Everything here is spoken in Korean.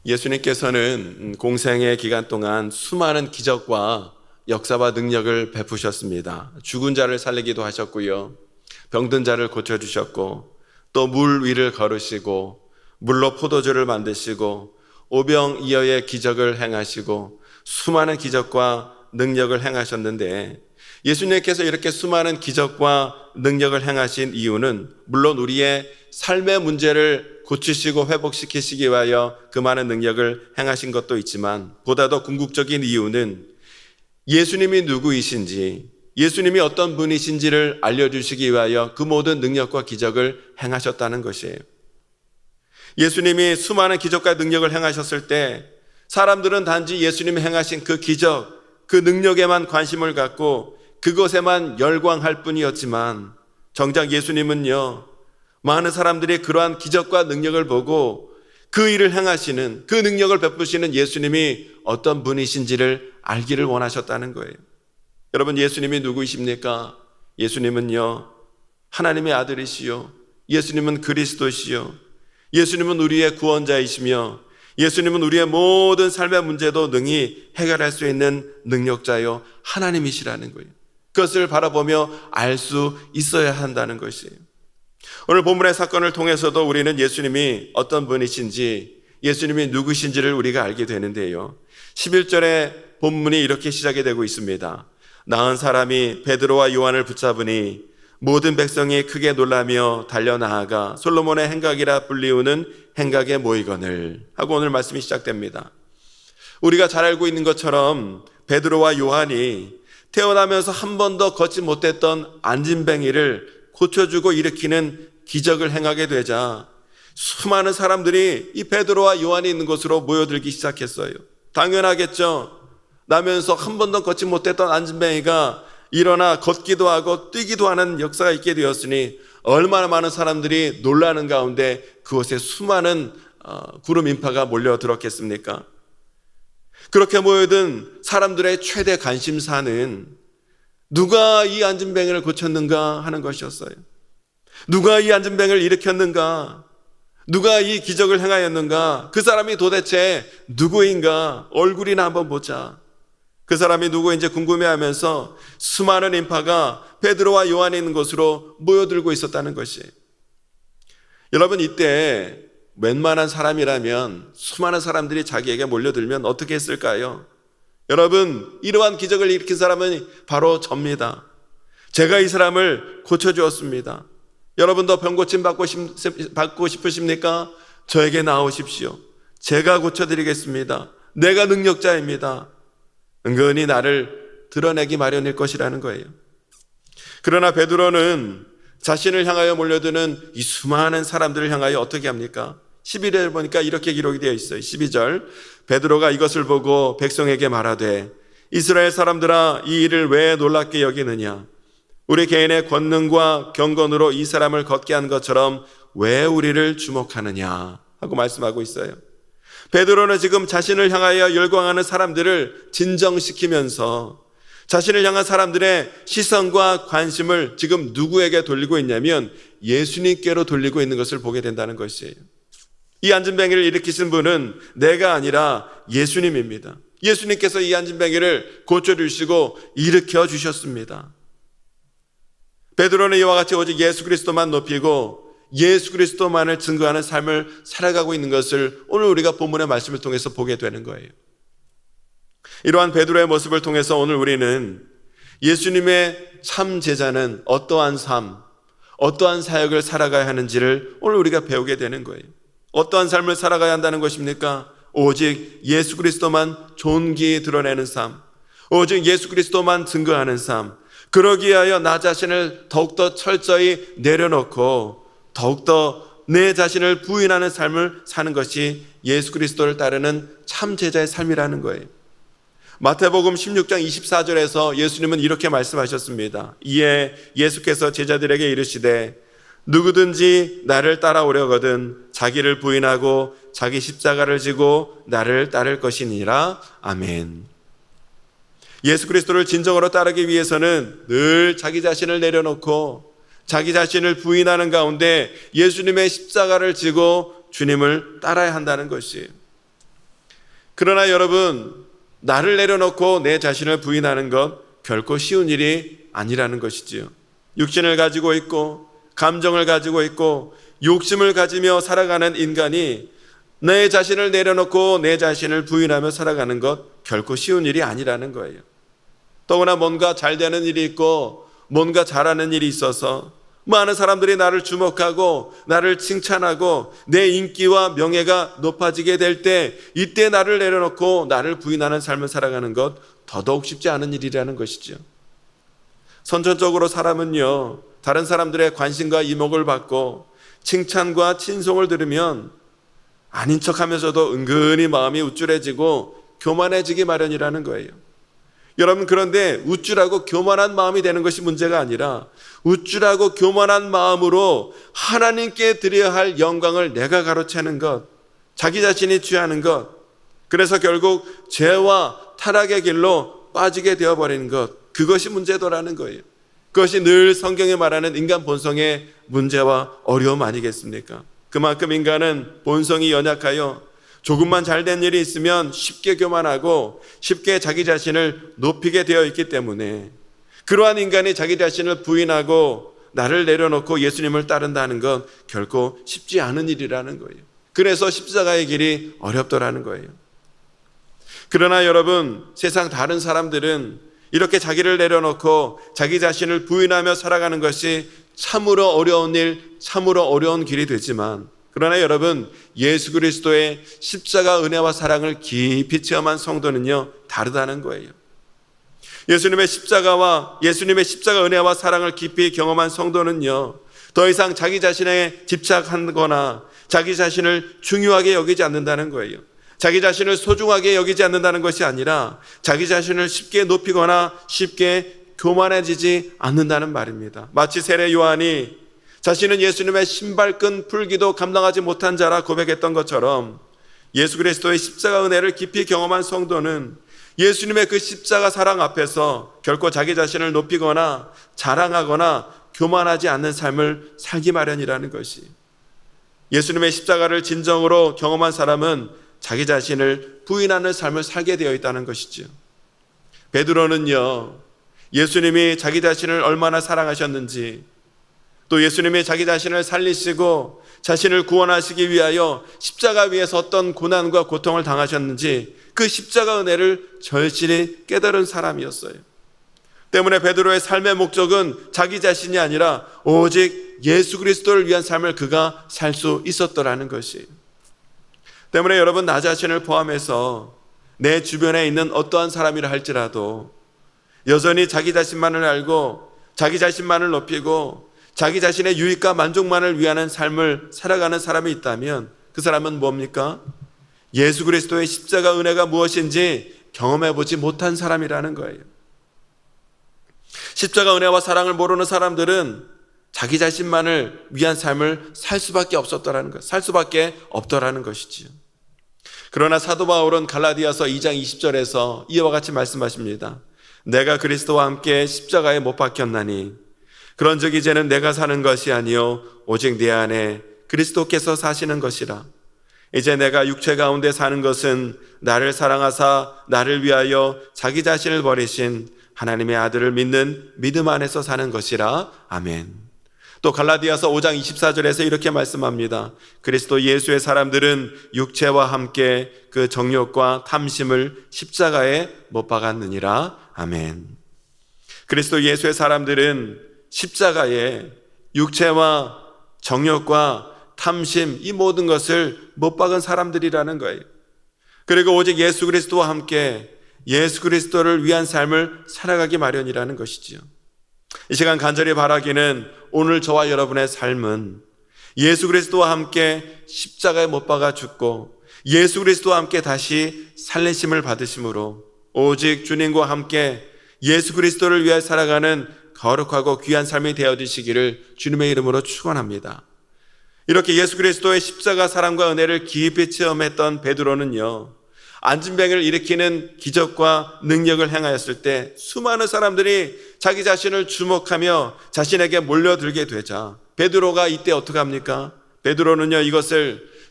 예수님께서는 공생의 기간 동안 수많은 기적과 역사와 능력을 베푸셨습니다. 죽은 자를 살리기도 하셨고요. 병든 자를 고쳐주셨고, 또 물 위를 걸으시고, 물로 포도주를 만드시고, 오병이어의 기적을 행하시고, 수많은 기적과 능력을 행하셨는데, 예수님께서 이렇게 수많은 기적과 능력을 행하신 이유는 물론 우리의 삶의 문제를 고치시고 회복시키시기 위하여 그 많은 능력을 행하신 것도 있지만, 보다 더 궁극적인 이유는 예수님이 누구이신지, 예수님이 어떤 분이신지를 알려주시기 위하여 그 모든 능력과 기적을 행하셨다는 것이에요. 예수님이 수많은 기적과 능력을 행하셨을 때 사람들은 단지 예수님이 행하신 그 기적, 그 능력에만 관심을 갖고 그것에만 열광할 뿐이었지만, 정작 예수님은요, 많은 사람들이 그러한 기적과 능력을 보고 그 일을 행하시는, 그 능력을 베푸시는 예수님이 어떤 분이신지를 알기를 원하셨다는 거예요. 여러분, 예수님이 누구이십니까? 예수님은요, 하나님의 아들이시요, 예수님은 그리스도시요, 예수님은 우리의 구원자이시며, 예수님은 우리의 모든 삶의 문제도 능히 해결할 수 있는 능력자요, 하나님이시라는 거예요. 그것을 바라보며 알 수 있어야 한다는 것이에요. 오늘 본문의 사건을 통해서도 우리는 예수님이 어떤 분이신지, 예수님이 누구신지를 우리가 알게 되는데요, 11절의 본문이 이렇게 시작이 되고 있습니다. 나은 사람이 베드로와 요한을 붙잡으니 모든 백성이 크게 놀라며 달려나아가 솔로몬의 행각이라 불리우는 행각에 모이거늘 하고 오늘 말씀이 시작됩니다. 우리가 잘 알고 있는 것처럼 베드로와 요한이 태어나면서 한 번도 걷지 못했던 안진뱅이를 고쳐주고 일으키는 기적을 행하게 되자 수많은 사람들이 이 베드로와 요한이 있는 곳으로 모여들기 시작했어요. 당연하겠죠. 나면서 한 번도 걷지 못했던 안진뱅이가 일어나 걷기도 하고 뛰기도 하는 역사가 있게 되었으니 얼마나 많은 사람들이 놀라는 가운데 그곳에 수많은 구름 인파가 몰려들었겠습니까? 그렇게 모여든 사람들의 최대 관심사는 누가 이 안진뱅이를 고쳤는가 하는 것이었어요. 누가 이 안진뱅이를 일으켰는가? 누가 이 기적을 행하였는가? 그 사람이 도대체 누구인가? 얼굴이나 한번 보자. 그 사람이 누구인지 궁금해하면서 수많은 인파가 베드로와 요한이 있는 곳으로 모여들고 있었다는 것이에요. 여러분, 이때 웬만한 사람이라면 수많은 사람들이 자기에게 몰려들면 어떻게 했을까요? 여러분, 이러한 기적을 일으킨 사람은 바로 접니다. 제가 이 사람을 고쳐주었습니다. 여러분도 병고침 받고 싶으십니까? 저에게 나오십시오. 제가 고쳐드리겠습니다. 내가 능력자입니다. 은근히 나를 드러내기 마련일 것이라는 거예요. 그러나 베드로는 자신을 향하여 몰려드는 이 수많은 사람들을 향하여 어떻게 합니까? 11절을 보니까 이렇게 기록이 되어 있어요. 12절, 베드로가 이것을 보고 백성에게 말하되 이스라엘 사람들아, 이 일을 왜 놀랍게 여기느냐? 우리 개인의 권능과 경건으로 이 사람을 걷게 한 것처럼 왜 우리를 주목하느냐 하고 말씀하고 있어요. 베드로는 지금 자신을 향하여 열광하는 사람들을 진정시키면서 자신을 향한 사람들의 시선과 관심을 지금 누구에게 돌리고 있냐면 예수님께로 돌리고 있는 것을 보게 된다는 것이에요. 이 안진뱅이를 일으키신 분은 내가 아니라 예수님입니다. 예수님께서 이 안진뱅이를 고쳐주시고 일으켜 주셨습니다. 베드로는 이와 같이 오직 예수 그리스도만 높이고 예수 그리스도만을 증거하는 삶을 살아가고 있는 것을 오늘 우리가 본문의 말씀을 통해서 보게 되는 거예요. 이러한 베드로의 모습을 통해서 오늘 우리는 예수님의 참 제자는 어떠한 삶, 어떠한 사역을 살아가야 하는지를 오늘 우리가 배우게 되는 거예요. 어떠한 삶을 살아가야 한다는 것입니까? 오직 예수 그리스도만 존귀히 드러내는 삶, 오직 예수 그리스도만 증거하는 삶, 그러기 위하여 나 자신을 더욱더 철저히 내려놓고 더욱더 내 자신을 부인하는 삶을 사는 것이 예수 그리스도를 따르는 참 제자의 삶이라는 거예요. 마태복음 16장 24절에서 예수님은 이렇게 말씀하셨습니다. 이에 예수께서 제자들에게 이르시되 누구든지 나를 따라오려거든 자기를 부인하고 자기 십자가를 지고 나를 따를 것이니라. 아멘. 예수 그리스도를 진정으로 따르기 위해서는 늘 자기 자신을 내려놓고 자기 자신을 부인하는 가운데 예수님의 십자가를 지고 주님을 따라야 한다는 것이에요. 그러나 여러분, 나를 내려놓고 내 자신을 부인하는 것 결코 쉬운 일이 아니라는 것이지요. 육신을 가지고 있고 감정을 가지고 있고 욕심을 가지며 살아가는 인간이 내 자신을 내려놓고 내 자신을 부인하며 살아가는 것 결코 쉬운 일이 아니라는 거예요. 더구나 뭔가 잘 되는 일이 있고 뭔가 잘하는 일이 있어서 많은 사람들이 나를 주목하고 나를 칭찬하고 내 인기와 명예가 높아지게 될 때, 이때 나를 내려놓고 나를 부인하는 삶을 살아가는 것 더더욱 쉽지 않은 일이라는 것이죠. 선천적으로 사람은요, 다른 사람들의 관심과 이목을 받고 칭찬과 친송을 들으면 아닌 척하면서도 은근히 마음이 우쭐해지고 교만해지기 마련이라는 거예요. 여러분, 그런데 우쭐하고 교만한 마음이 되는 것이 문제가 아니라 우쭐하고 교만한 마음으로 하나님께 드려야 할 영광을 내가 가로채는 것, 자기 자신이 취하는 것, 그래서 결국 죄와 타락의 길로 빠지게 되어버리는 것, 그것이 문제더라는 거예요. 그것이 늘 성경에 말하는 인간 본성의 문제와 어려움 아니겠습니까? 그만큼 인간은 본성이 연약하여 조금만 잘된 일이 있으면 쉽게 교만하고 쉽게 자기 자신을 높이게 되어 있기 때문에, 그러한 인간이 자기 자신을 부인하고 나를 내려놓고 예수님을 따른다는 건 결코 쉽지 않은 일이라는 거예요. 그래서 십자가의 길이 어렵더라는 거예요. 그러나 여러분, 세상 다른 사람들은 이렇게 자기를 내려놓고 자기 자신을 부인하며 살아가는 것이 참으로 어려운 일, 참으로 어려운 길이 되지만, 그러나 여러분, 예수 그리스도의 십자가 은혜와 사랑을 깊이 체험한 성도는요, 다르다는 거예요. 예수님의 십자가 은혜와 사랑을 깊이 경험한 성도는요, 더 이상 자기 자신에 집착하거나 자기 자신을 중요하게 여기지 않는다는 거예요. 자기 자신을 소중하게 여기지 않는다는 것이 아니라 자기 자신을 쉽게 높이거나 쉽게 교만해지지 않는다는 말입니다. 마치 세례 요한이 자신은 예수님의 신발끈 풀기도 감당하지 못한 자라 고백했던 것처럼, 예수 그리스도의 십자가 은혜를 깊이 경험한 성도는 예수님의 그 십자가 사랑 앞에서 결코 자기 자신을 높이거나 자랑하거나 교만하지 않는 삶을 살기 마련이라는 것이, 예수님의 십자가를 진정으로 경험한 사람은 자기 자신을 부인하는 삶을 살게 되어 있다는 것이죠. 베드로는요, 예수님이 자기 자신을 얼마나 사랑하셨는지, 또 예수님이 자기 자신을 살리시고 자신을 구원하시기 위하여 십자가 위에서 어떤 고난과 고통을 당하셨는지 그 십자가 은혜를 절실히 깨달은 사람이었어요. 때문에 베드로의 삶의 목적은 자기 자신이 아니라 오직 예수 그리스도를 위한 삶을 그가 살 수 있었더라는 것이에요. 때문에 여러분, 나 자신을 포함해서 내 주변에 있는 어떠한 사람이라 할지라도 여전히 자기 자신만을 알고 자기 자신만을 높이고 자기 자신의 유익과 만족만을 위하는 삶을 살아가는 사람이 있다면 그 사람은 뭡니까? 예수 그리스도의 십자가 은혜가 무엇인지 경험해보지 못한 사람이라는 거예요. 십자가 은혜와 사랑을 모르는 사람들은 자기 자신만을 위한 삶을 살 수밖에 없었더라는 것, 살 수밖에 없더라는 것이지요. 그러나 사도 바울은 갈라디아서 2장 20절에서 이와 같이 말씀하십니다. 내가 그리스도와 함께 십자가에 못 박혔나니 그런즉 이제는 내가 사는 것이 아니요 오직 내 안에 그리스도께서 사시는 것이라. 이제 내가 육체 가운데 사는 것은 나를 사랑하사 나를 위하여 자기 자신을 버리신 하나님의 아들을 믿는 믿음 안에서 사는 것이라. 아멘. 또 갈라디아서 5장 24절에서 이렇게 말씀합니다. 그리스도 예수의 사람들은 육체와 함께 그 정욕과 탐심을 십자가에 못 박았느니라. 아멘. 그리스도 예수의 사람들은 십자가에 육체와 정욕과 탐심, 이 모든 것을 못 박은 사람들이라는 거예요. 그리고 오직 예수 그리스도와 함께 예수 그리스도를 위한 삶을 살아가기 마련이라는 것이지요. 이 시간 간절히 바라기는 오늘 저와 여러분의 삶은 예수 그리스도와 함께 십자가에 못 박아 죽고 예수 그리스도와 함께 다시 살리심을 받으심으로 오직 주님과 함께 예수 그리스도를 위해 살아가는 거룩하고 귀한 삶이 되어지시기를 주님의 이름으로 축원합니다. 이렇게 예수 그리스도의 십자가 사랑과 은혜를 깊이 체험했던 베드로는요, 안진병을 일으키는 기적과 능력을 행하였을 때 수많은 사람들이 자기 자신을 주목하며 자신에게 몰려들게 되자 베드로가 이때 어떻게 합니까? 베드로는요, 이것을